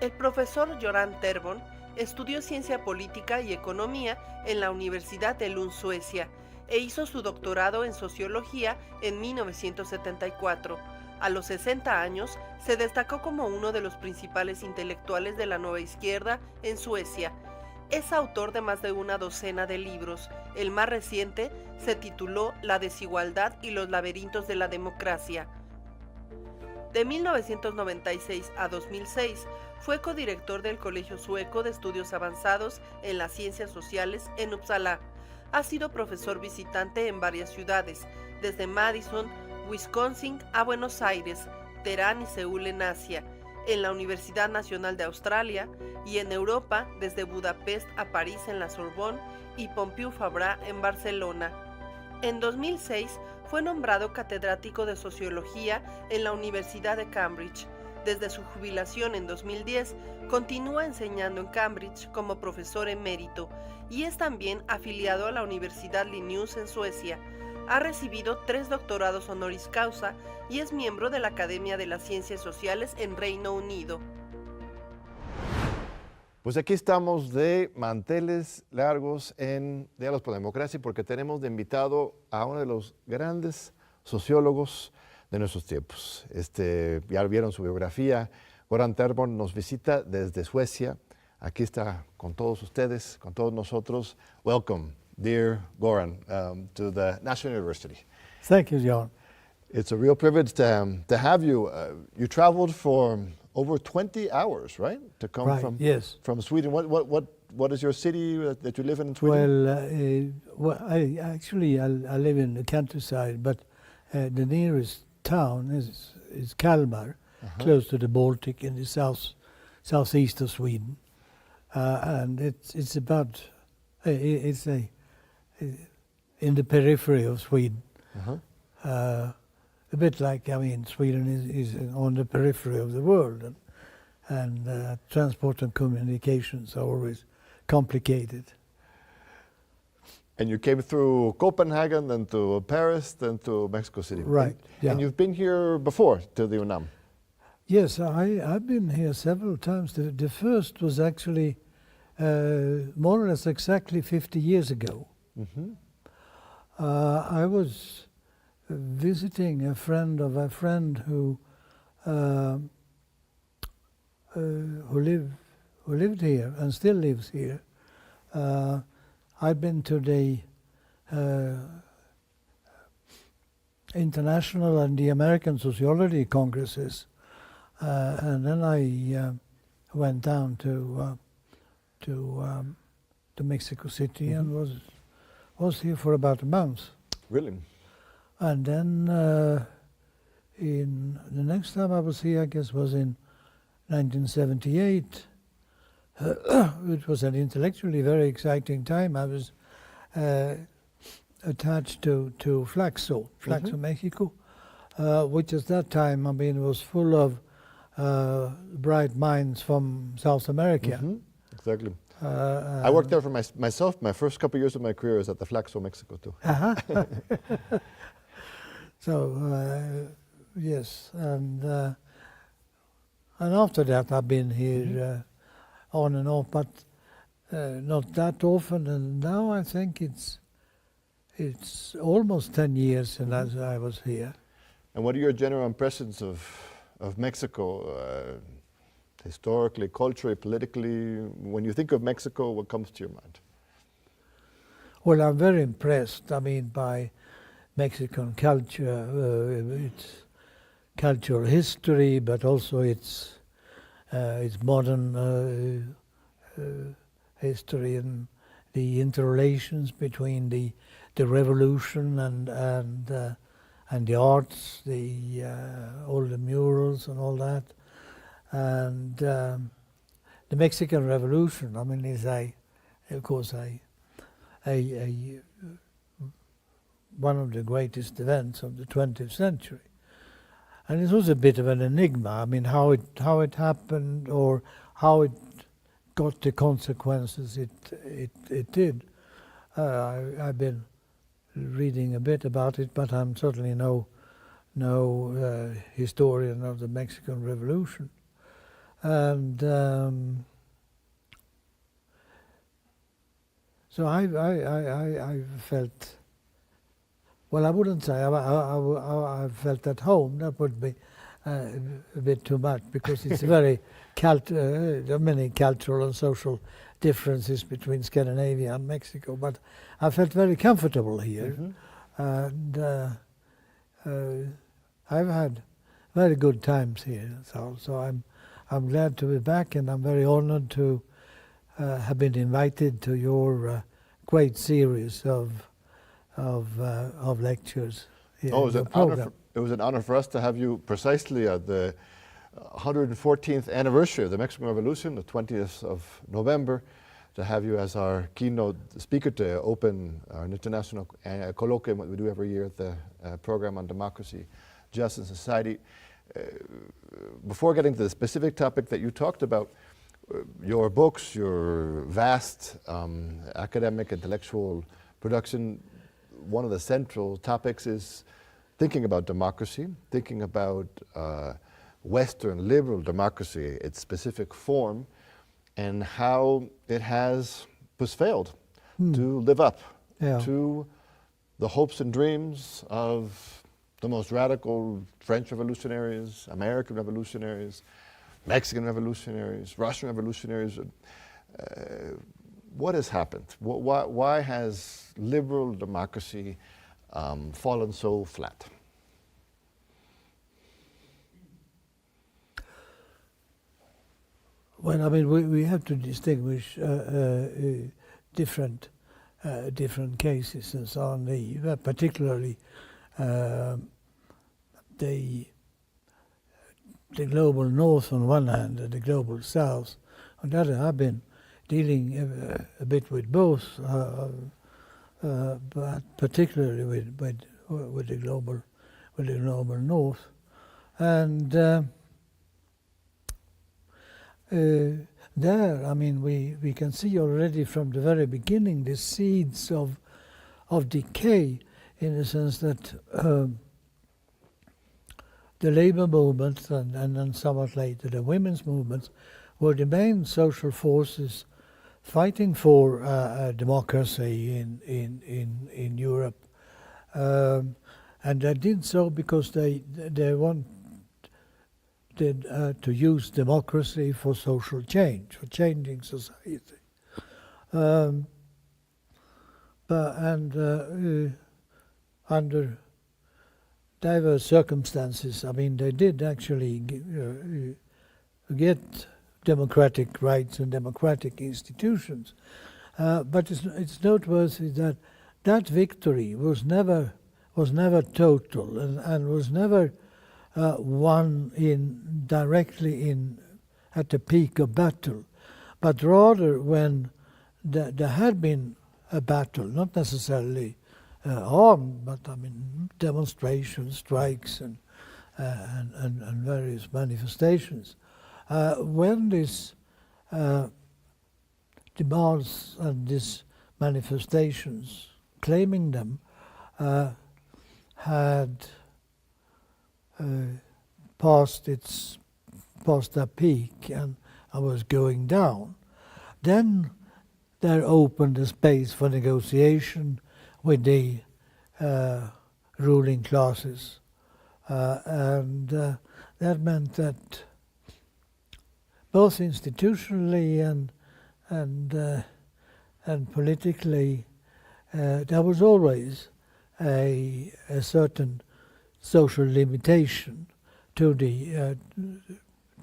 El profesor Göran Therborn estudió ciencia política y economía en la Universidad de Lund, Suecia, e hizo su doctorado en sociología en 1974. A los 60 años, se destacó como uno de los principales intelectuales de la nueva izquierda en Suecia. Es autor de más de una docena de libros. El más reciente se tituló La desigualdad y los laberintos de la democracia. De 1996 a 2006 fue codirector del Colegio Sueco de Estudios Avanzados en las Ciencias Sociales en Uppsala. Ha sido profesor visitante en varias ciudades, desde Madison, Wisconsin a Buenos Aires, Teherán y Seúl en Asia, en la Universidad Nacional de Australia y en Europa, desde Budapest a París en la Sorbonne y Pompeu Fabra en Barcelona. En 2006 fue nombrado catedrático de sociología en la Universidad de Cambridge. Desde su jubilación en 2010, continúa enseñando en Cambridge como profesor emérito y es también afiliado a la Universidad Linnaeus en Suecia. Ha recibido 3 doctorados honoris causa y es miembro de la Academia de las Ciencias Sociales en Reino Unido. Pues aquí estamos de manteles largos en Diálogos por la Democracia porque tenemos de invitado a uno de los grandes sociólogos de nuestros tiempos. Ya vieron su biografía. Göran Therborn nos visita desde Suecia. Aquí está con todos ustedes, con todos nosotros. Welcome, dear Göran, to the National University. Thank you, John. It's a real privilege to have you. You traveled for over 20 hours, right? To come right, from Sweden. What is your city that you live in Sweden? Well, I live in the countryside, but the nearest town is Kalmar, close to the Baltic in the southeast of Sweden, and it's about it's in the periphery of Sweden. A bit like, Sweden is on the periphery of the world, and transport and communications are always complicated. And you came through Copenhagen, then to Paris, then to Mexico City. Right, yeah. And you've been here before to the UNAM? Yes, I've been here several times. The first was actually more or less exactly 50 years ago. I was visiting a friend of a friend who lived here and still lives here. I've been to the international and the American sociology congresses, and then I went down to Mexico City and was here for about a month. Really? And then in the next time I was here, I guess, was in 1978. It was an intellectually very exciting time. I was attached to Flaxo, Mexico, which at that time, was full of bright minds from South America. Exactly. I worked there for myself. My first couple of years of my career was at the Flaxo, Mexico, too. So, yes, and after that I've been here on and off, but not that often. And now I think it's almost 10 years since I was here. And what are your general impressions of Mexico, historically, culturally, politically? When you think of Mexico, what comes to your mind? Well, I'm very impressed, by Mexican culture, its cultural history, but also its modern history and the interrelations between the revolution and the arts, all the murals and all that, and the Mexican Revolution. Is one of the greatest events of the 20th century, and it was a bit of an enigma. How it happened or how it got the consequences it did. I've been reading a bit about it, but I'm certainly no historian of the Mexican Revolution. And so I felt, well, I wouldn't say I felt at home. That would be a bit too much, because it's very there are many cultural and social differences between Scandinavia and Mexico. But I felt very comfortable here, and I've had very good times here. So I'm glad to be back, and I'm very honored to have been invited to your great series of lectures. Oh, it was an honor for us to have you precisely at the 114th anniversary of the Mexican Revolution, the 20th of November, to have you as our keynote speaker to open our international colloquium that we do every year at the program on democracy, justice, and society. Before getting to the specific topic that you talked about, your books, your vast academic, intellectual production, one of the central topics is thinking about democracy, thinking about Western liberal democracy, its specific form, and how it has failed to live up to the hopes and dreams of the most radical French revolutionaries, American revolutionaries, Mexican revolutionaries, Russian revolutionaries. What has happened? Why has liberal democracy fallen so flat? Well, I mean, we have to distinguish different cases and so on. Particularly the global north on one hand and the global south on the other. I've been dealing a bit with both, but particularly with the global north, and there, I mean, we can see already from the very beginning the seeds of decay, in the sense that the labor movement and then somewhat later the women's movements were the main social forces fighting for democracy in Europe, and they did so because they wanted to use democracy for social change, for changing society. Under diverse circumstances, I mean, they did actually get democratic rights and democratic institutions. But it's noteworthy that victory was never total and was never won directly at the peak of battle, but rather when there had been a battle, not necessarily armed, but I mean demonstrations, strikes, and various manifestations. When this demands and these manifestations, claiming them, had past their peak and was going down, then there opened a space for negotiation with the ruling classes, and that meant that both institutionally and politically, there was always a certain social limitation to the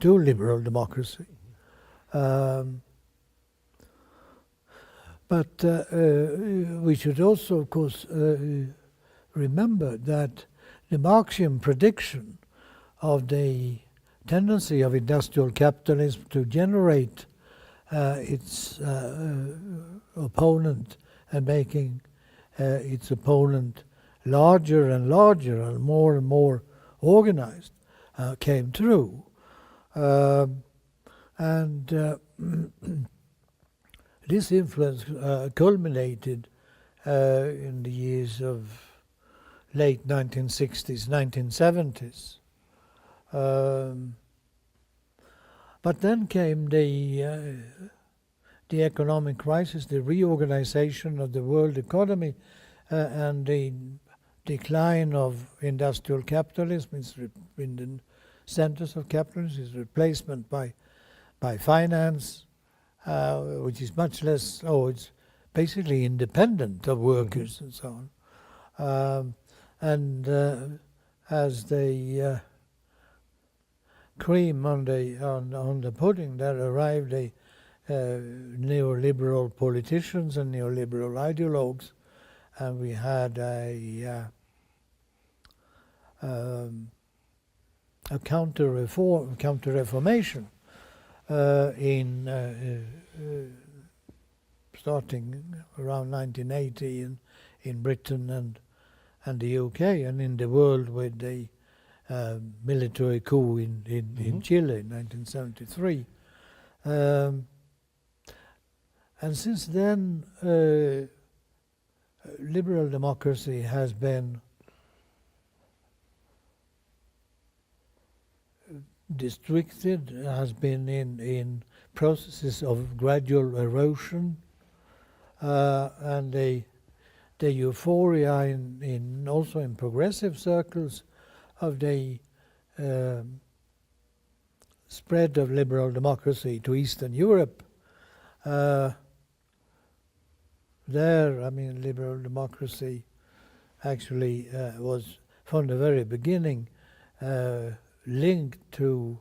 to liberal democracy. But we should also, of course, remember that the Marxian prediction of the tendency of industrial capitalism to generate its opponent and making its opponent larger and larger and more organized came true. This influence culminated in the years of late 1960s, 1970s. But then came the economic crisis, the reorganization of the world economy, and the decline of industrial capitalism in the centers of capitalism, its replacement by finance, which is much less, it's basically independent of workers and so on. As the cream on the pudding, there arrived neoliberal politicians and neoliberal ideologues, and we had a counter-reformation starting around 1980 in Britain and the UK, and in the world with the military coup in Chile in 1973. And since then, liberal democracy has been restricted, has been in processes of gradual erosion, and the euphoria also in progressive circles of the spread of liberal democracy to Eastern Europe. Liberal democracy actually was from the very beginning linked to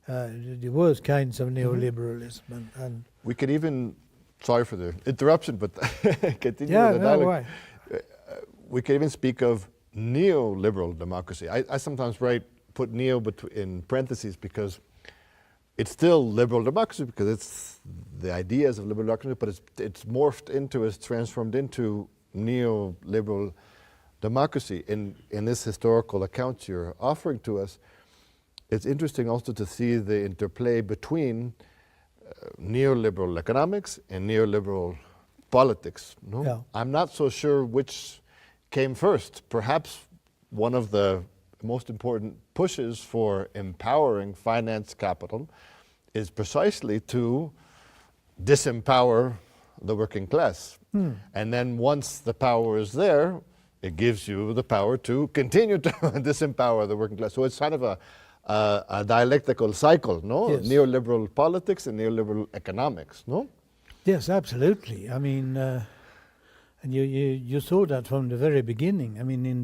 the worst kinds of neoliberalism. And we could even, sorry for the interruption, but continue with the dialogue. We could even speak of neoliberal democracy. I sometimes put neo in parentheses because it's still liberal democracy, because it's the ideas of liberal democracy, but it's morphed into, it's transformed into neoliberal democracy. In this historical account you're offering to us, it's interesting also to see the interplay between neoliberal economics and neoliberal politics. No? Yeah. I'm not so sure which came first. Perhaps one of the most important pushes for empowering finance capital is precisely to disempower the working class. And then once the power is there, it gives you the power to continue to disempower the working class. So it's kind of a dialectical cycle, no? Yes. Neoliberal politics and neoliberal economics, no? yes, absolutely. I mean, and you saw that from the very beginning. I mean, in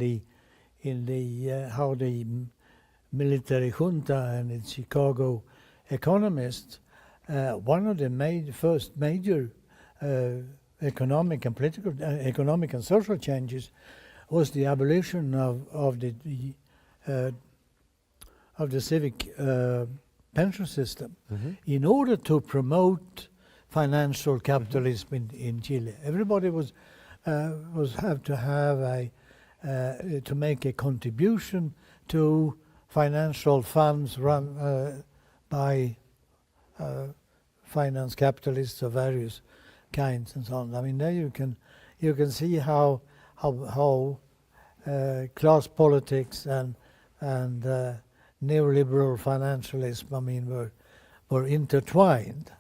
the how the military junta and its Chicago economists, one of the first major economic and political, economic and social changes was the abolition of the civic pension system, in order to promote financial capitalism in Chile. Everybody was have to have to make a contribution to financial funds run by finance capitalists of various kinds and so on. I mean, there you can see how class politics and neoliberal financialism, I mean, were intertwined.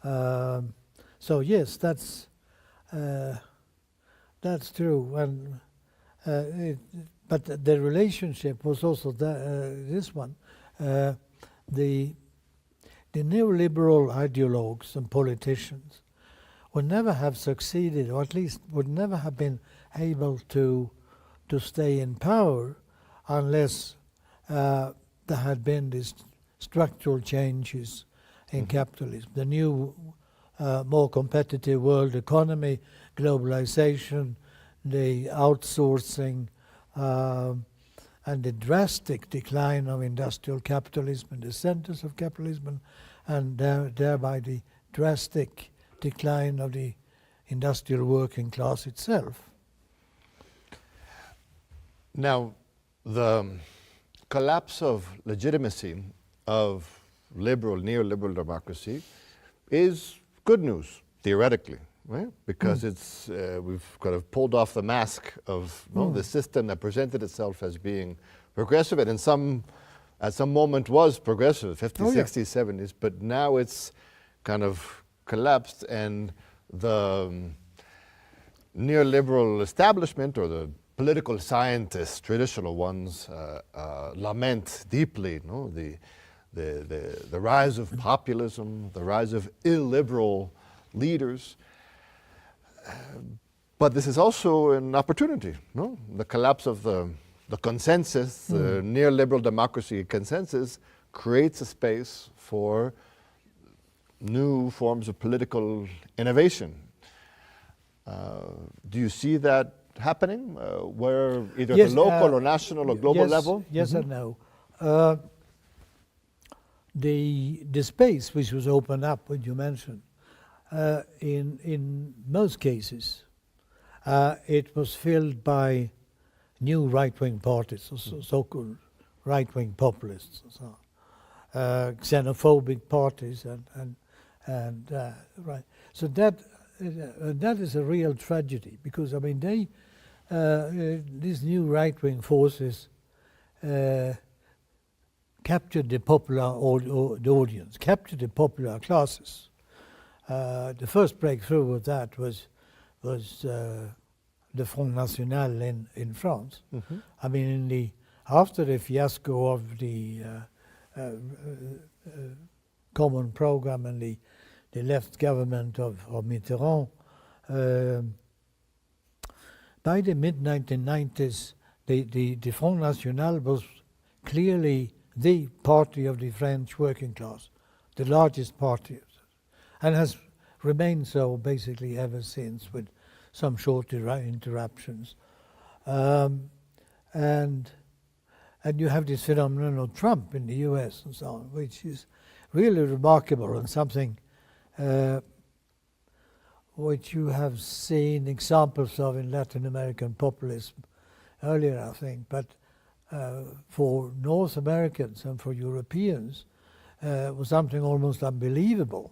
So yes, that's true, and but the relationship was also this one. The neoliberal ideologues and politicians would never have succeeded, or at least would never have been able to stay in power unless there had been these structural changes in capitalism. The new, more competitive world economy, globalization, the outsourcing, and the drastic decline of industrial capitalism in the centers of capitalism, and thereby the drastic decline of the industrial working class itself. Now, the collapse of legitimacy of neoliberal democracy is good news, theoretically, right? Because it's we've kind of pulled off the mask of the system that presented itself as being progressive, and in some at some moment was progressive, 50s, Oh, yeah. 60s, 70s, but now it's kind of collapsed, and the neoliberal establishment, or the political scientists, traditional ones, lament deeply, no, the rise of populism, the rise of illiberal leaders. But this is also an opportunity, no? The collapse of the consensus, the neoliberal democracy consensus, creates a space for new forms of political innovation. Do you see that happening, where either Yes, at the local or national or global yes, level? Yes and no. The space which was opened up, what you mentioned, in most cases, it was filled by new right-wing parties, so-called right-wing populists, and so on, xenophobic parties, and right. So that is a real tragedy, because I mean these new right-wing forces captured the popular the audience, captured the popular classes. The first breakthrough of that was the Front National in France. Mm-hmm. I mean, after the fiasco of the common program and the left government of Mitterrand, by the mid-1990s, the Front National was clearly the party of the French working class, the largest party, and has remained so basically ever since, with some short interruptions. And you have this phenomenon of Trump in the US and so on, which is really remarkable, and something which you have seen examples of in Latin American populism earlier, I think. But for North Americans and for Europeans, was something almost unbelievable.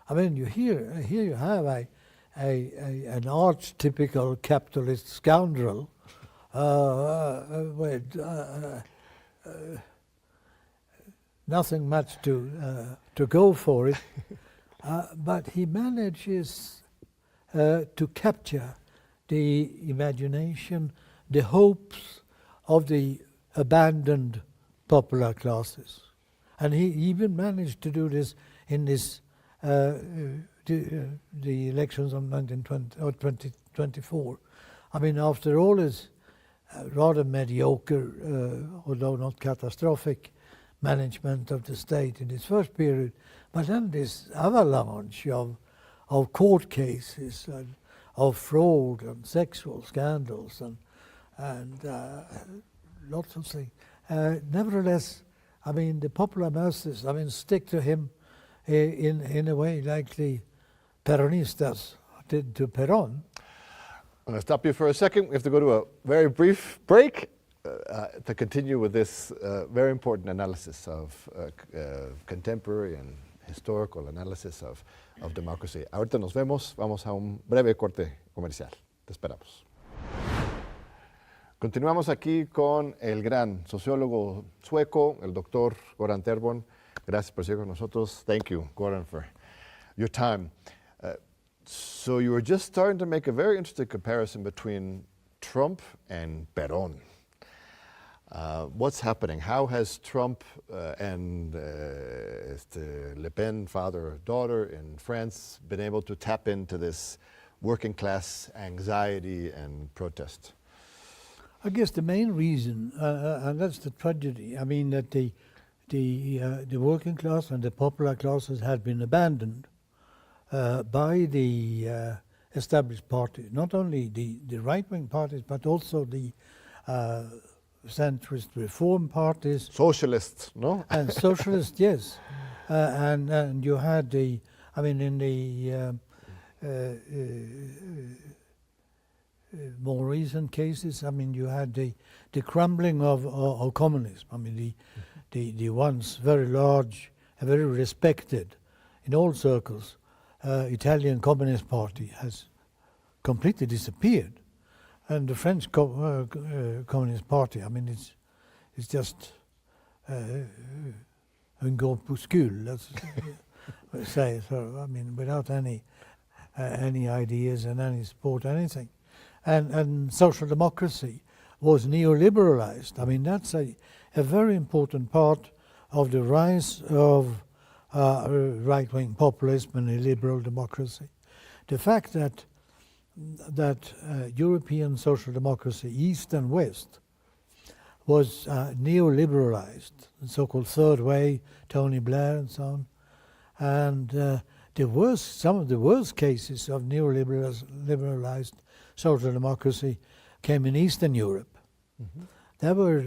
I mean, here you have an archetypical capitalist scoundrel with nothing much to go for it, but he manages to capture the imagination, the hopes of the abandoned popular classes, and he even managed to do this in this the elections of 1920 or 2024. I mean, after all his rather mediocre, although not catastrophic, management of the state in his first period, but then this avalanche of court cases and of fraud and sexual scandals and lots of things. Nevertheless, I mean, the popular masses, I mean, stick to him in a way like the Peronistas did to Perón. I'm going to stop you for a second. We have to go to a very brief break to continue with this very important analysis of contemporary and historical analysis of democracy. Ahorita nos vemos. Vamos a un breve corte comercial. Te esperamos. Continuamos aquí con el gran sociólogo sueco, el doctor Göran Therborn. Gracias por estar con nosotros. Thank you, Göran, for your time. So you were just starting to make a very interesting comparison between Trump and Perón. What's happening? How has Trump and Le Pen, father, daughter in France, been able to tap into this working class anxiety and protest? I guess the main reason, and that's the tragedy, I mean, that the working class and the popular classes had been abandoned by the established parties, not only the right-wing parties, but also the centrist reform parties. Socialists, no? And socialists, yes. And you had I mean, in the more recent cases, I mean, you had the crumbling of communism. I mean, the once very large and very respected in all circles Italian Communist Party has completely disappeared, and the French Communist Party, I mean, it's just en går på school, let's say, so, I mean, without any ideas and any support, anything. And social democracy was neoliberalized. I mean, that's a very important part of the rise of right-wing populism and liberal democracy. The fact that European social democracy, East and West, was neoliberalized, the so-called third way, Tony Blair and so on. And some of the worst cases of neoliberalized social democracy came in Eastern Europe. Mm-hmm. There were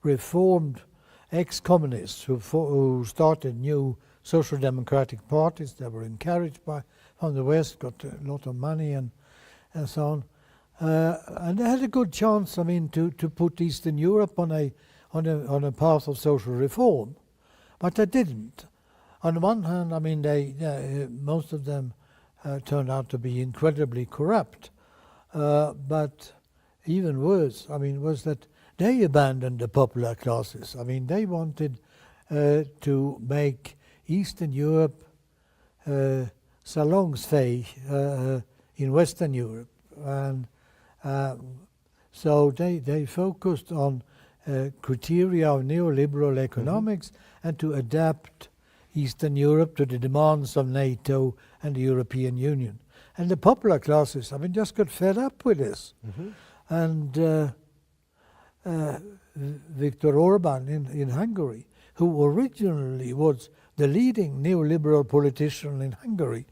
reformed ex-communists who started new social democratic parties that were encouraged from the West, got a lot of money and so on. And they had a good chance, I mean, to put Eastern Europe on a path of social reform, but they didn't. On the one hand, I mean, most of them turned out to be incredibly corrupt, but even worse, I mean, was that they abandoned the popular classes. I mean, they wanted to make Eastern Europe salongsfähig in Western Europe, and so they focused on criteria of neoliberal economics and to adapt Eastern Europe to the demands of NATO and the European Union. And the popular classes, I mean, just got fed up with this. And Viktor Orban in Hungary, who originally was the leading neoliberal politician in Hungary,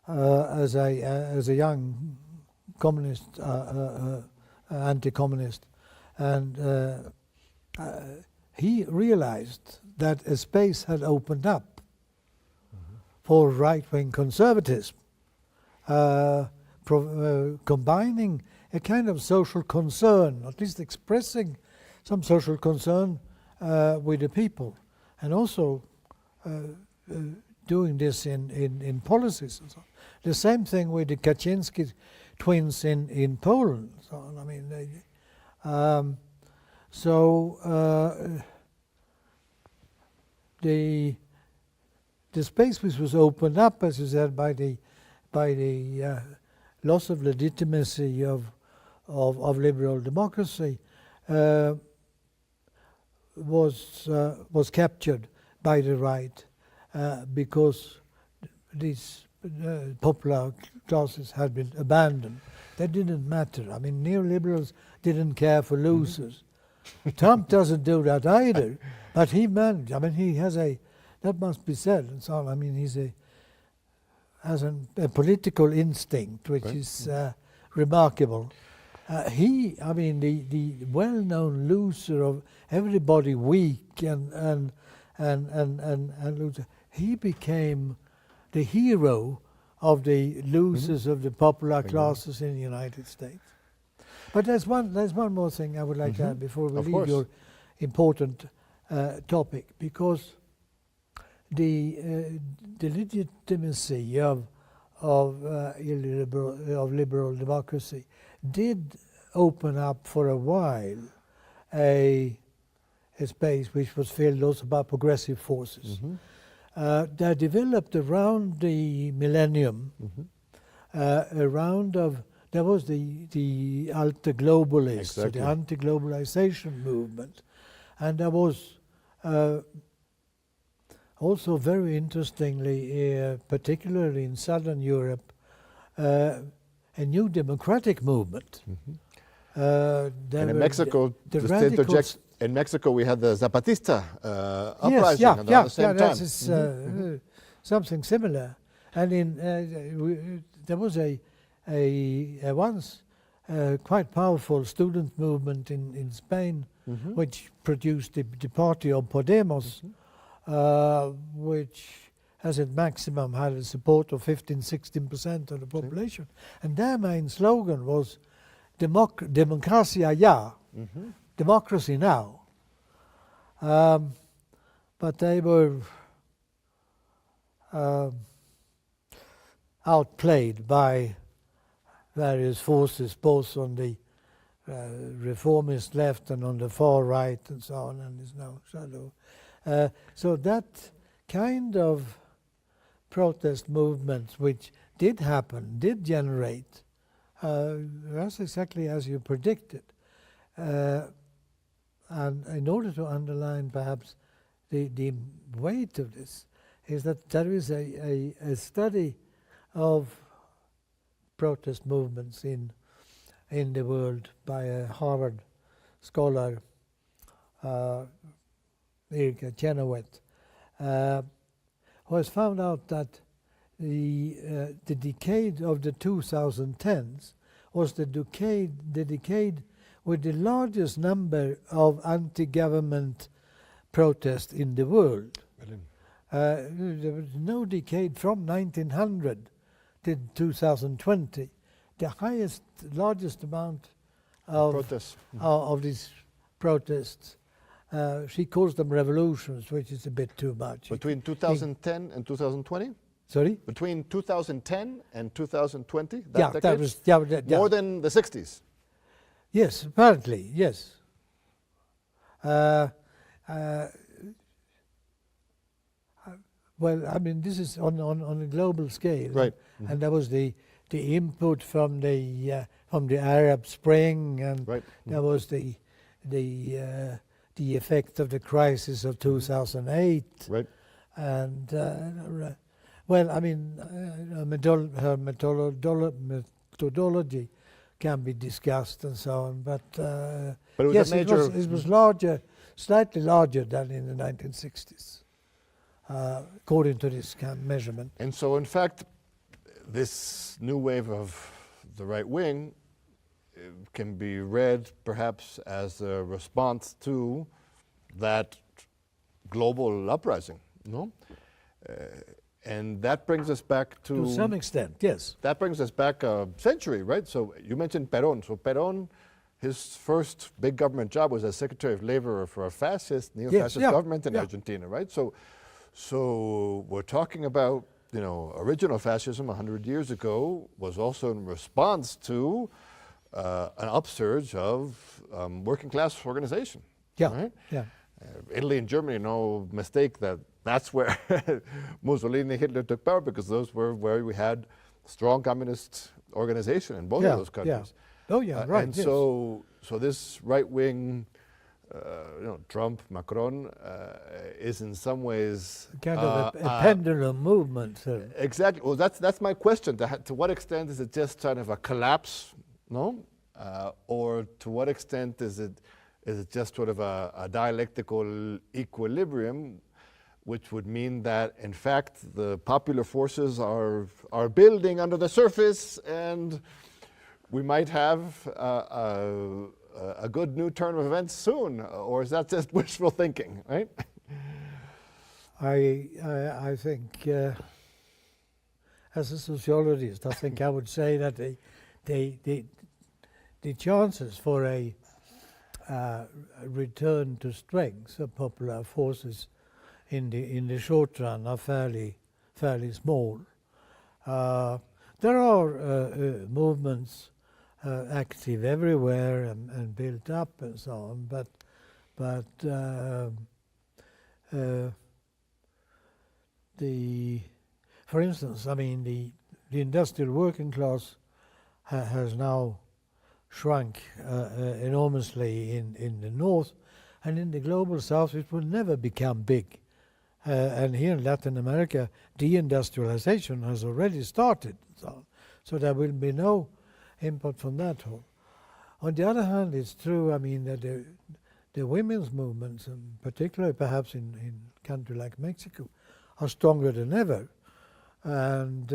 as a young communist, anti-communist, and he realized that a space had opened up for right-wing conservatism, combining a kind of social concern, at least expressing some social concern with the people, and also doing this in policies and so on. The same thing with the Kaczynski twins in Poland. So, I mean, the space which was opened up, as you said, by the loss of legitimacy of liberal democracy, was captured by the right because these popular classes had been abandoned. They didn't matter. I mean, neoliberals didn't care for losers. Trump doesn't do that either, but he managed. I mean, he has that must be said, and so on. I mean, has a political instinct which is remarkable. The well-known loser of everybody weak and loser, he became the hero of the losers of the popular classes in the United States. But there's one more thing I would like to add before we leave your important topic, because the legitimacy of liberal democracy did open up for a while a space which was filled also by progressive forces. That developed around the millennium, there was the alter-globalists, the anti-globalization movement, and there was also very interestingly, particularly in Southern Europe, a new democratic movement. And in Mexico, in Mexico, we had the Zapatista uprising at the same time. Yes, something similar. And there was a once quite powerful student movement in Spain, which produced the party of Podemos, which has at maximum had a support of 15-16% of the population. And their main slogan was Democracia ya, democracy now. But they were outplayed by various forces, both on the reformist left and on the far right and so on, and is now shallow. So that kind of protest movements which did happen, did generate, that's exactly as you predicted. And in order to underline perhaps the weight of this, is that there is a study of protest movements in the world by a Harvard scholar, Erika Chenoweth, who has found out that the decade of the 2010s was the decade with the largest number of anti-government protests in the world. There was no decade from 1900 to 2020. The largest amount of Protests. Of these protests. She calls them revolutions, which is a bit too much. Between 2010 and 2020? Sorry? Between 2010 and 2020? That was more than the 60s? Yes, apparently, yes. Well, I mean, this is on a global scale, right? And there was the input from the Arab Spring, and right. There was the effect of the crisis of 2008, right? And well, I mean, her methodology can be discussed and so on, but it was yes, a major it was larger, slightly larger than in the 1960s. According to this kind of measurement. And so, in fact, this new wave of the right wing can be read perhaps as a response to that global uprising, no? And that brings us back to some extent, yes. That brings us back a century, right? So you mentioned Perón. So Perón, his first big government job was as Secretary of Labor for a fascist, neo-fascist government in Argentina, right? So we're talking about, original fascism 100 years ago was also in response to an upsurge of working class organization. Yeah, right? yeah. Italy and Germany, no mistake that's where Mussolini, Hitler took power, because those were where we had strong communist organization in both of those countries. Yeah. Oh yeah, right. And yes. so this right wing, Trump, Macron, is in some ways kind of a pendulum movement. Exactly. Well, that's my question. To what extent is it just kind of a collapse, no? Or to what extent is it just sort of a dialectical equilibrium, which would mean that, in fact, the popular forces are building under the surface, and we might have a good new turn of events soon? Or is that just wishful thinking, right? I think, as a sociologist, I think I would say that the chances for a return to strength of popular forces in the short run are fairly small. There are movements active everywhere and built up and so on, but for instance, I mean, the industrial working class has now shrunk enormously in the north, and in the global south it will never become big. And here in Latin America, deindustrialization has already started, so there will be no input from that whole. On the other hand, it's true, I mean, that the women's movements, and particularly perhaps in a country like Mexico, are stronger than ever. And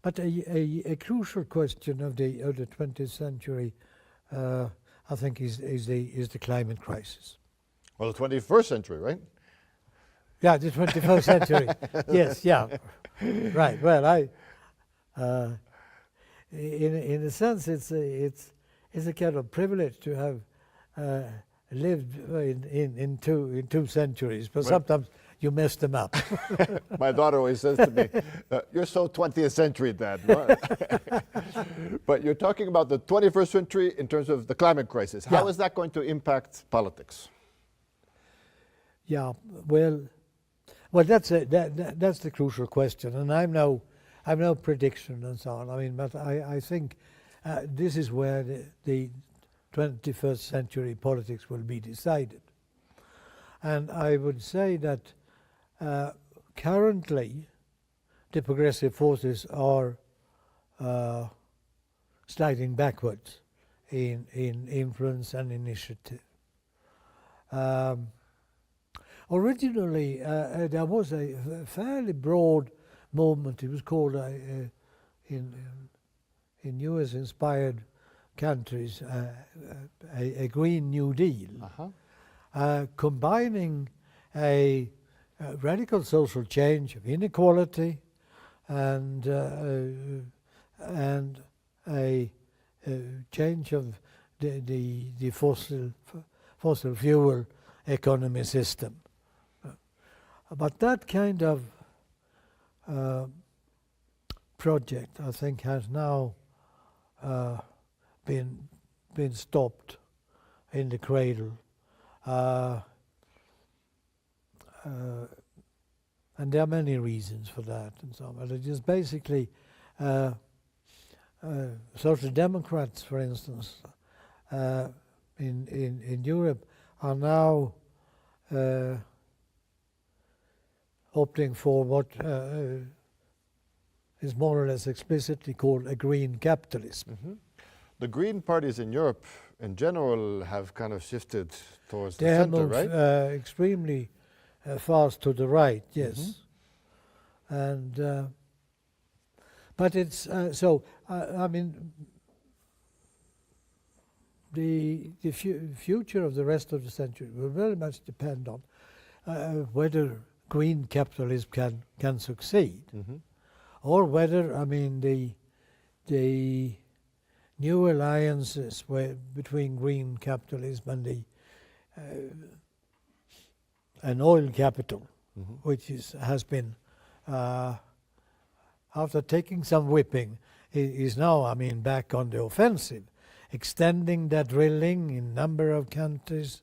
but a crucial question of the 20th century, I think, is the climate crisis. Well, the 21st century, right? Yeah, the 21st century. Yes, yeah, right. Well, in a sense, it's a kind of privilege to have lived in two centuries, but Right. sometimes you mess them up. My daughter always says to me, "You're so 20th century, Dad." But you're talking about the 21st century in terms of the climate crisis. How Yeah. is that going to impact politics? Yeah, well, that's the crucial question, and I've no prediction and so on. I mean, but I think this is where the 21st century politics will be decided, and I would say that currently the progressive forces are sliding backwards in influence and initiative. Originally, there was a fairly broad movement. It was called, in US-inspired countries, a Green New Deal, combining a radical social change of inequality and a change of the fossil fuel economy system. But that kind of project, I think, has now been stopped in the cradle, and there are many reasons for that, and so on. But it is basically social democrats, for instance, in Europe, are now opting for what is more or less explicitly called a green capitalism. Mm-hmm. The Green parties in Europe, in general, have kind of shifted towards the They have center, moved right? extremely fast to the right, yes. And but it's so. I mean, the future of the rest of the century will very much depend on whether green capitalism can succeed, or whether, I mean, the new alliances between green capitalism and an oil capital, which has been after taking some whipping, is now, I mean, back on the offensive, extending that drilling in number of countries,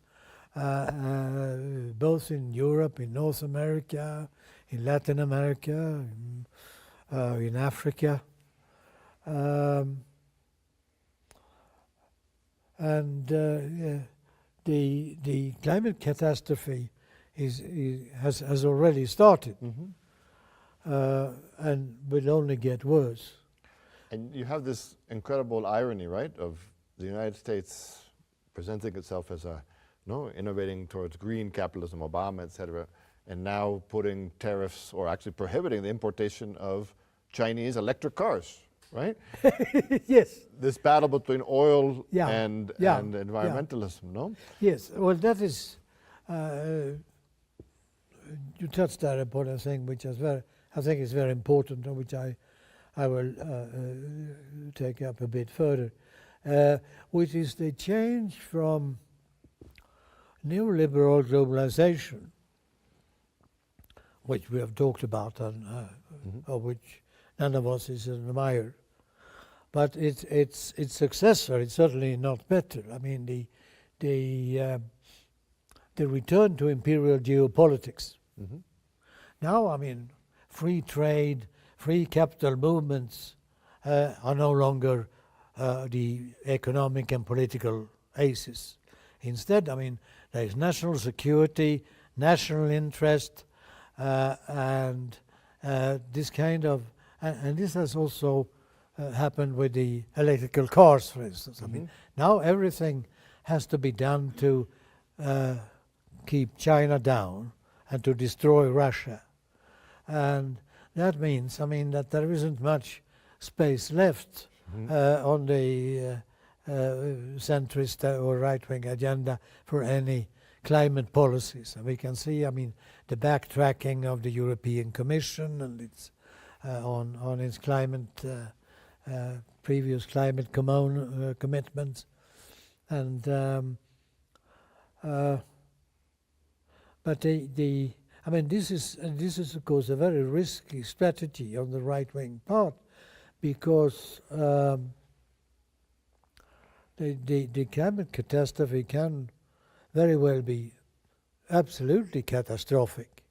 both in Europe, in North America, in Latin America, in Africa. And the climate catastrophe has already started, and will only get worse. And you have this incredible irony, right, of the United States presenting itself as innovating towards green capitalism, Obama, etc., and now putting tariffs or actually prohibiting the importation of Chinese electric cars, right? Yes. This battle between oil and Yeah. environmentalism, no? Yes. Well, that is you touched there upon a thing which is I think is very important, and which I will take up a bit further, which is the change from neoliberal globalization, which we have talked about, and of which none of us is an admirer. But its successor is certainly not better. I mean, the return to imperial geopolitics. Now, I mean, free trade, free capital movements are no longer the economic and political aces. Instead, I mean, there is national security, national interest, and this kind of, and this has also happened with the electrical cars, for instance. I mean, now everything has to be done to keep China down and to destroy Russia. And that means, I mean, that there isn't much space left on the centrist or right-wing agenda for any climate policies. And we can see, I mean, the backtracking of the European Commission and its on its climate previous climate commitments, and But I mean, this is of course a very risky strategy on the right-wing part, because the climate catastrophe can very well be absolutely catastrophic,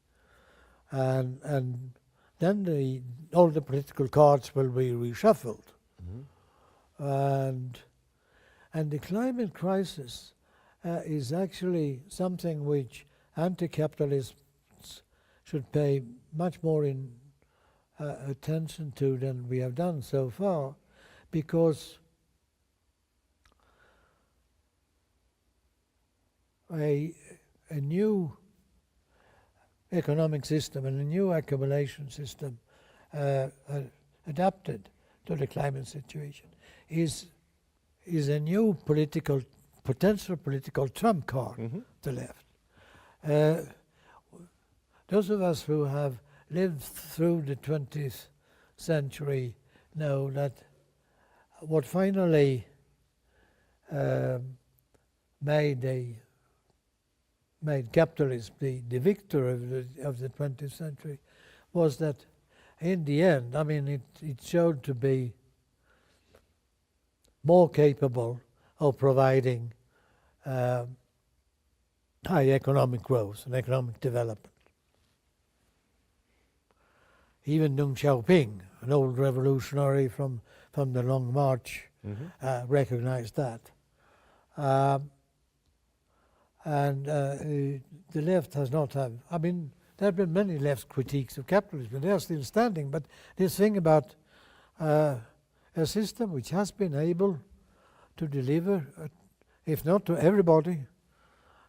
and then all the political cards will be reshuffled, and the climate crisis is actually something which anti-capitalists should pay much more attention to than we have done so far, because a new economic system and a new accumulation system adapted to the climate situation is a new potential political trump card to left. Those of us who have lived through the 20th century know that what finally made capitalism the victor of the 20th century was that in the end, I mean, it showed to be more capable of providing high economic growth and economic development. Even Deng Xiaoping, an old revolutionary from the Long March, recognized that. And the left has not had, I mean, there have been many left critiques of capitalism, but they are still standing. But this thing about a system which has been able to deliver, if not to everybody,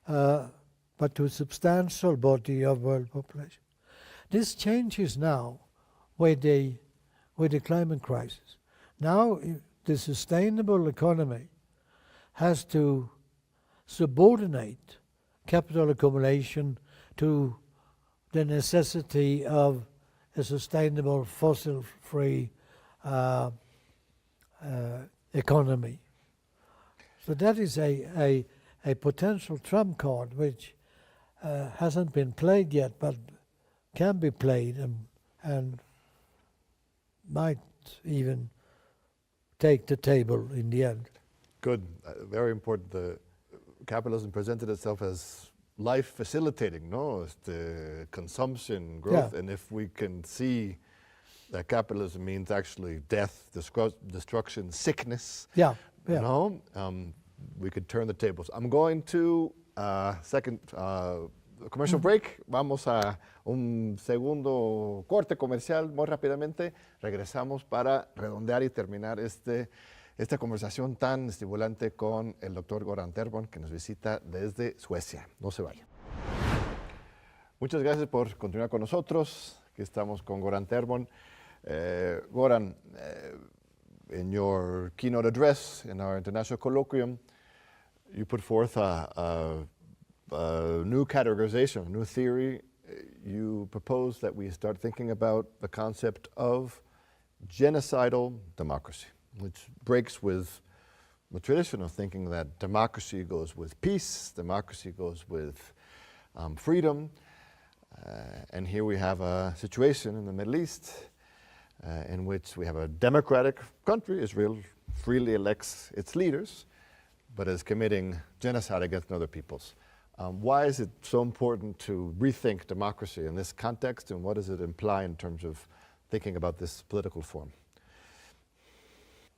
but to a substantial body of world population. This changes now with the climate crisis. Now the sustainable economy has to subordinate capital accumulation to the necessity of a sustainable fossil-free economy. So that is a potential trump card which hasn't been played yet, but can be played and might even take the table in the end. Good, very important. The capitalism presented itself as life facilitating, no? It's the consumption, growth, and if we can see that capitalism means actually death, destruction, sickness, you know, we could turn the tables. I'm going to second commercial break. Vamos a un segundo corte comercial muy rápidamente. Regresamos para redondear y terminar esta conversación tan estimulante con el doctor Göran Therborn, que nos visita desde Suecia. No se vaya. Muchas gracias por continuar con nosotros. Aquí estamos con Göran Therborn. Göran, in your keynote address in our international colloquium, you put forth a new categorization, a new theory. You propose that we start thinking about the concept of genocidal democracy, which breaks with the tradition of thinking that democracy goes with peace, democracy goes with freedom. And here we have a situation in the Middle East in which we have a democratic country. Israel freely elects its leaders, but is committing genocide against other peoples. Why is it so important to rethink democracy in this context, and what does it imply in terms of thinking about this political form?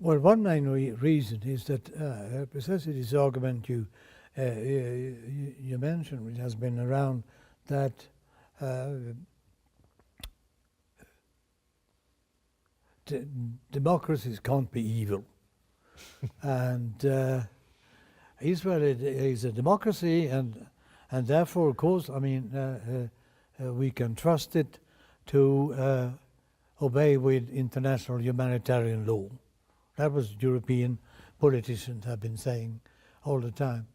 Well, one main reason is that precisely this argument you mentioned, which has been around, that democracies can't be evil. And Israel is a democracy, and therefore, of course, I mean, we can trust it to obey with international humanitarian law. That was European politicians have been saying all the time.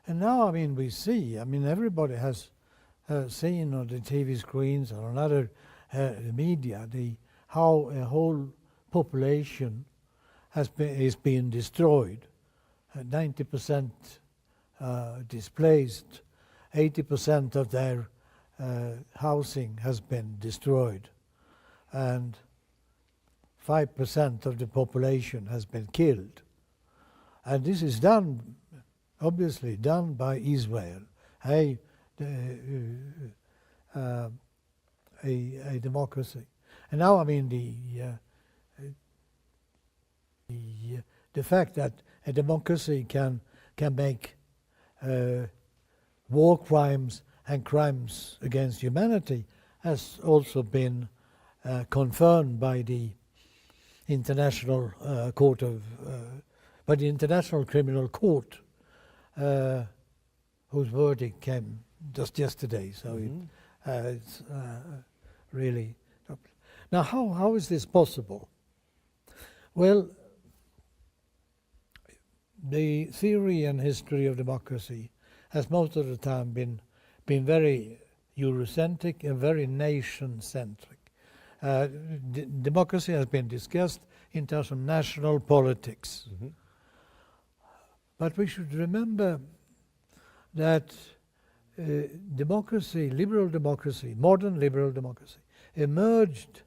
And now, I mean, we see, I mean, everybody has seen on the TV screens or on other media how a whole population is being destroyed. 90% displaced. 80% of their housing has been destroyed, and 5% of the population has been killed. And this is done, obviously done by Israel, a democracy. And now, I mean, the fact that a democracy can make war crimes and crimes against humanity has also been confirmed by the International Court of, by the International Criminal Court, whose verdict came just yesterday. So it's really. Now, how is this possible? Well, the theory and history of democracy has most of the time been very Eurocentric and very nation-centric. Democracy has been discussed in terms of national politics. But we should remember that democracy, liberal democracy, modern liberal democracy, emerged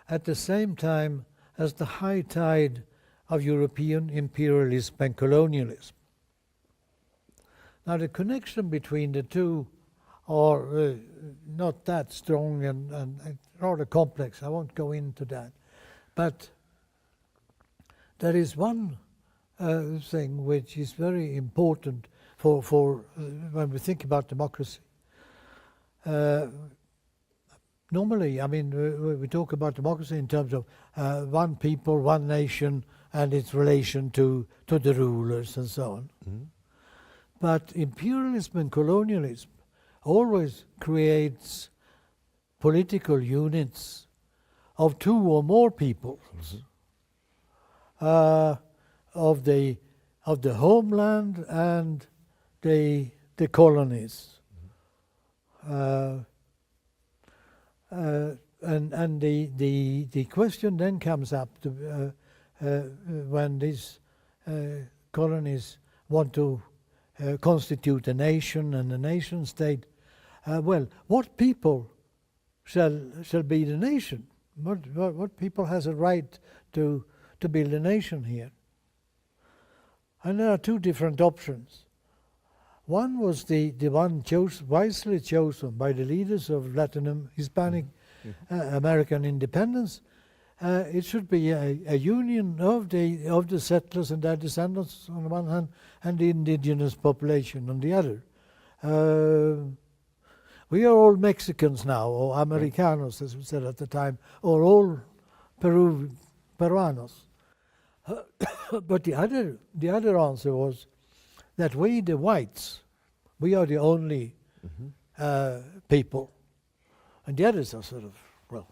at the same time as the high tide of European imperialism and colonialism. Now, the connection between the two are not that strong and rather complex. I won't go into that. But there is one thing which is very important for when we think about democracy. Normally, I mean, we talk about democracy in terms of one people, one nation, and its relation to the rulers and so on. But imperialism and colonialism always creates political units of two or more peoples, of the homeland and the colonies. And the question then comes up to, when these colonies want to constitute a nation and a nation state. Well, what people shall be the nation? What people has a right to build a nation here? And there are two different options. One was the one wisely chosen by the leaders of Latin Hispanic American independence. It should be a union of the settlers and their descendants on the one hand, and the indigenous population on the other. We are all Mexicans now, or Americanos, as we said at the time, or all Peruanos. But the other answer was that we, the whites, we are the only people, and the others are sort of, well,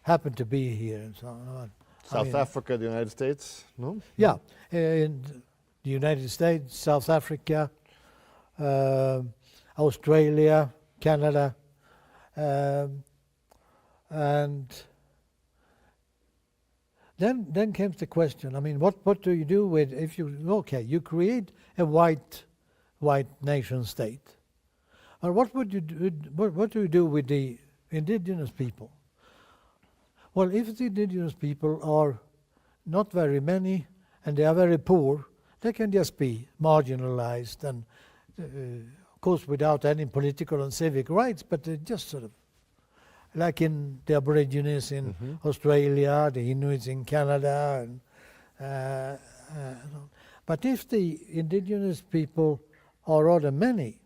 happen to be here and so on. South Africa, the United States, no? Yeah, in the United States, South Africa, Australia, Canada, and then comes the question. I mean, what do you do with if you create a white nation state, or what would you do? What do you do with the indigenous people? Well, if the indigenous people are not very many and they are very poor, they can just be marginalized and, of course, without any political and civic rights, but just sort of like in the Aborigines in Australia, the Inuits in Canada. But if the indigenous people are rather many,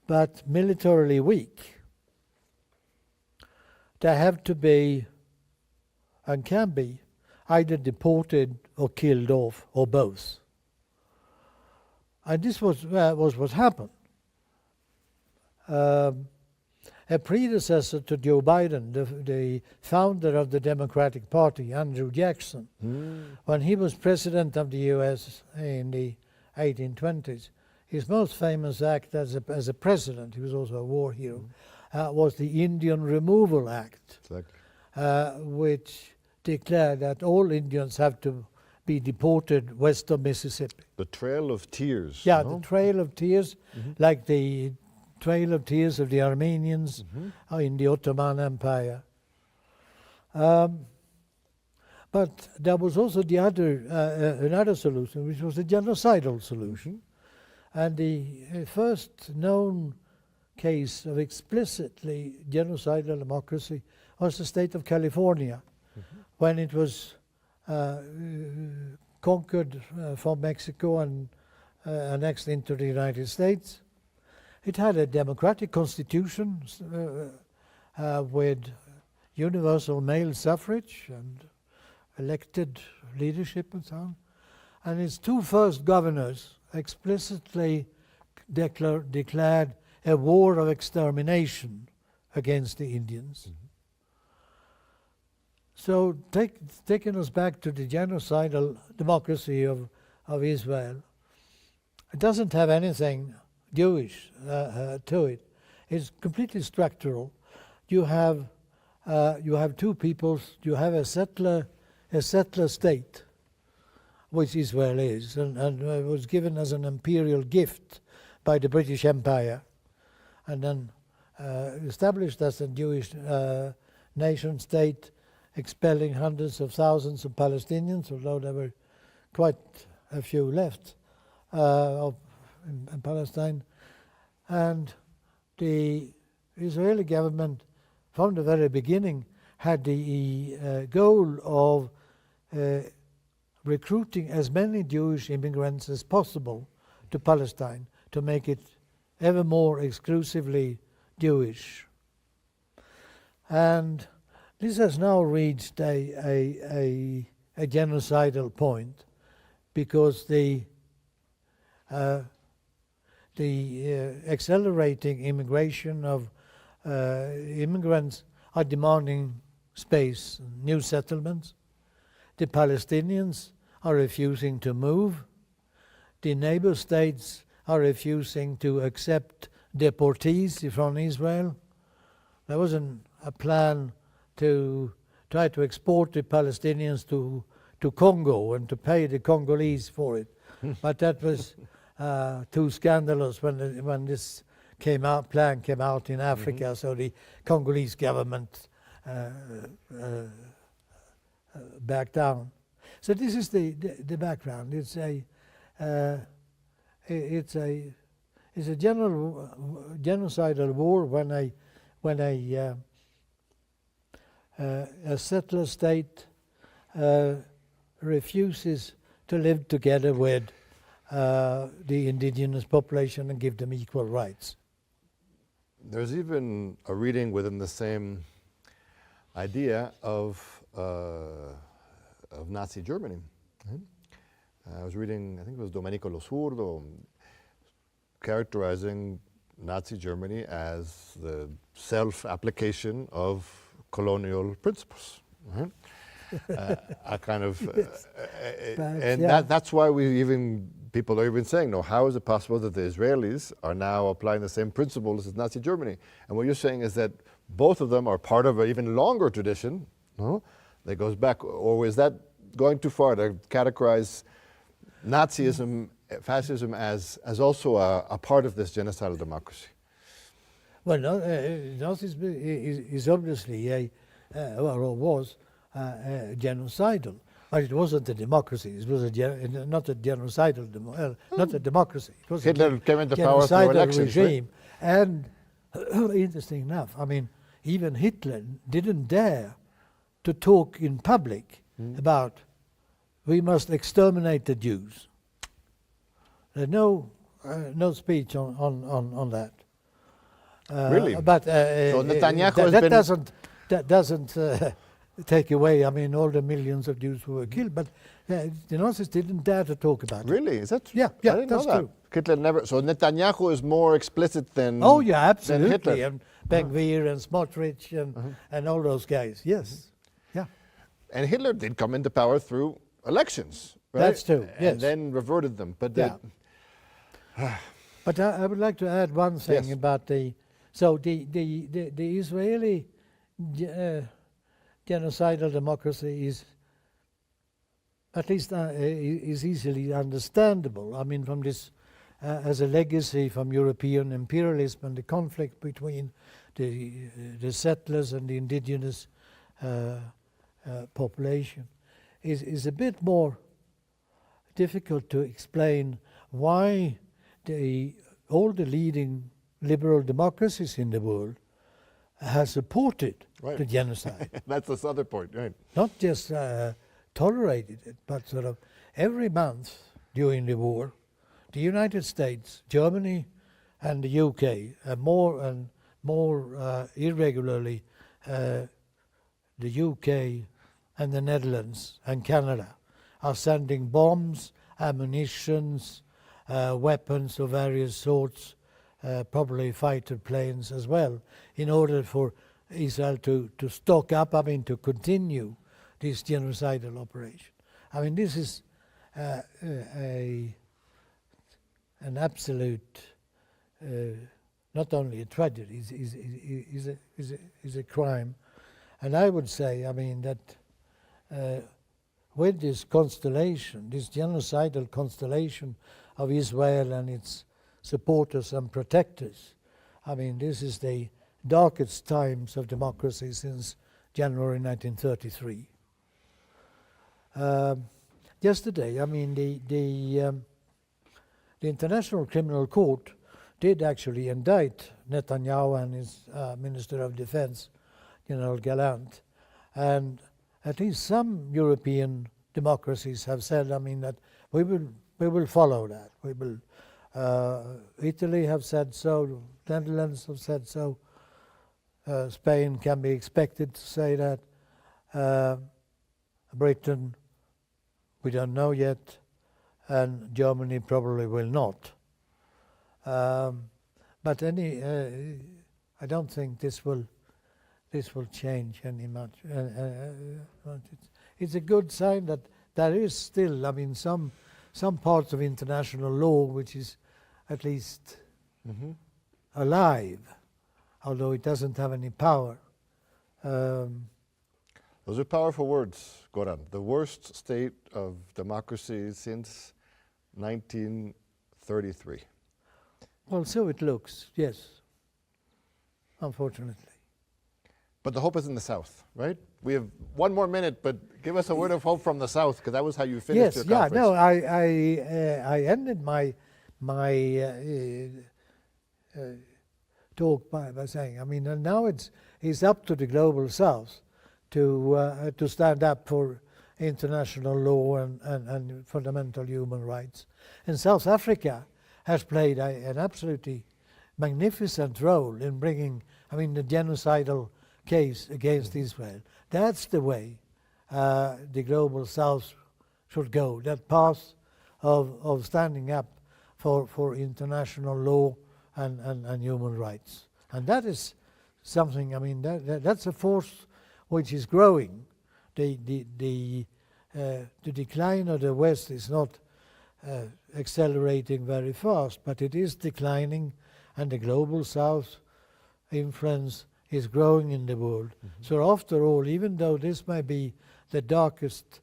but militarily weak, they have to be and can be either deported or killed off, or both. And this was what happened. A predecessor to Joe Biden, the founder of the Democratic Party, Andrew Jackson, when he was president of the U.S. in the 1820s, his most famous act as a president, he was also a war hero, was the Indian Removal Act, which declared that all Indians have to be deported west of Mississippi. The Trail of Tears. Yeah, no? the Trail of Tears, like the Trail of Tears of the Armenians in the Ottoman Empire. But there was also the other another solution, which was the genocidal solution. And the first known case of explicitly genocidal democracy was the state of California, when it was conquered from Mexico and annexed into the United States. It had a democratic constitution with universal male suffrage and elected leadership and so on. And its two first governors explicitly declared a war of extermination against the Indians. So taking us back to the genocidal democracy of Israel, it doesn't have anything Jewish to it. It's completely structural. You have two peoples. You have a settler state, which Israel is, and was given as an imperial gift by the British Empire, and then established as a Jewish nation state, expelling hundreds of thousands of Palestinians, although there were quite a few left in Palestine. And the Israeli government, from the very beginning, had the goal of recruiting as many Jewish immigrants as possible to Palestine to make it ever more exclusively Jewish. And this has now reached a genocidal point, because the accelerating immigration of immigrants are demanding space, new settlements. The Palestinians are refusing to move. The neighbor states are refusing to accept deportees from Israel. There wasn't a plan to try to export the Palestinians to Congo and to pay the Congolese for it. But that was too scandalous when this plan came out in Africa, so the Congolese government backed down. So this is the background. It's a general genocidal war when a settler state refuses to live together with the indigenous population and give them equal rights. There's even a reading within the same idea of Nazi Germany. I was reading, I think it was Domenico Lo Surdo, characterizing Nazi Germany as the self-application of colonial principles. A kind of, that's why people are even saying, no, how is it possible that the Israelis are now applying the same principles as Nazi Germany? And what you're saying is that both of them are part of an even longer tradition, no? That goes back, or is that going too far to categorize Nazism, fascism as also a part of this genocidal democracy? Well, Nazism is obviously was genocidal, but it wasn't a democracy. It was not a genocidal, not a democracy. It was Hitler came into power through elections, regime. Right? And interesting enough, I mean, even Hitler didn't dare to talk in public about we must exterminate the Jews. There's no speech on that. Really? But so Netanyahu that doesn't take away, I mean, all the millions of Jews who were killed, but the Nazis didn't dare to talk about it. Really? Is that? Yeah, I didn't that's know that. true. Hitler never. So Netanyahu is more explicit than. Oh yeah, absolutely. Than Hitler. And Ben-Gvir and Smotrich and all those guys. Yes. Yeah. And Hitler did come into power through elections. Right? That's true. Yes. And then reverted them. But but I would like to add one thing about the Israeli genocidal democracy is at least is easily understandable. I mean, from this, as a legacy from European imperialism and the conflict between the settlers and the indigenous population, is a bit more difficult to explain why all the leading liberal democracies in the world have supported the genocide. That's the other point, right? Not just tolerated it, but sort of every month during the war, the United States, Germany, and the UK, and more irregularly, the UK and the Netherlands and Canada are sending bombs, ammunitions, weapons of various sorts, probably fighter planes as well, in order for Israel to stock up, I mean, to continue this genocidal operation. I mean, this is an absolute, not only a tragedy, is a crime. And I would say, I mean, that with this constellation, this genocidal constellation of Israel and its supporters and protectors, I mean, this is the darkest times of democracy since January 1933. Yesterday, I mean, the International Criminal Court did actually indict Netanyahu and his Minister of Defense, General Gallant, and at least some European democracies have said, I mean, that we will follow that. We will. Italy have said so. Netherlands have said so. Spain can be expected to say that. Britain, we don't know yet, and Germany probably will not. But I don't think this will change any much. It's a good sign that there is still, I mean, some parts of international law which is at least alive, although it doesn't have any power. Those are powerful words, Göran. The worst state of democracy since 1933. Well, so it looks, yes, unfortunately. But the hope is in the South, right? We have one more minute, but give us a word of hope from the South, because that was how you finished your conference. No, I ended my talk by saying, I mean, and now it's up to the global South to stand up for international law and fundamental human rights. And South Africa has played an absolutely magnificent role in bringing, I mean, the genocidal case against Israel. That's the way the global South should go, that path of standing up for international law and human rights. And that is something, I mean, that's a force which is growing. The decline of the West is not accelerating very fast, but it is declining, and the global South influence is growing in the world. So after all, even though this may be the darkest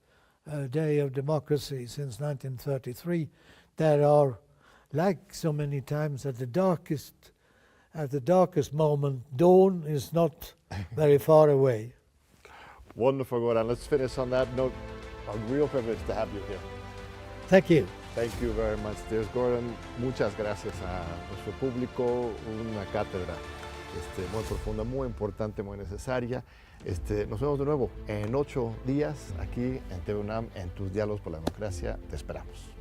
day of democracy since 1933, there are, like so many times at the darkest moment, dawn is not very far away. Wonderful, Göran. Let's finish on that note. A real privilege to have you here. Thank you. Thank you very much, dear Göran. Muchas gracias a nuestro público. Una cátedra muy profunda, muy importante, muy necesaria. Nos vemos de nuevo en 8 días aquí en TV UNAM en tus diálogos por la democracia. Te esperamos.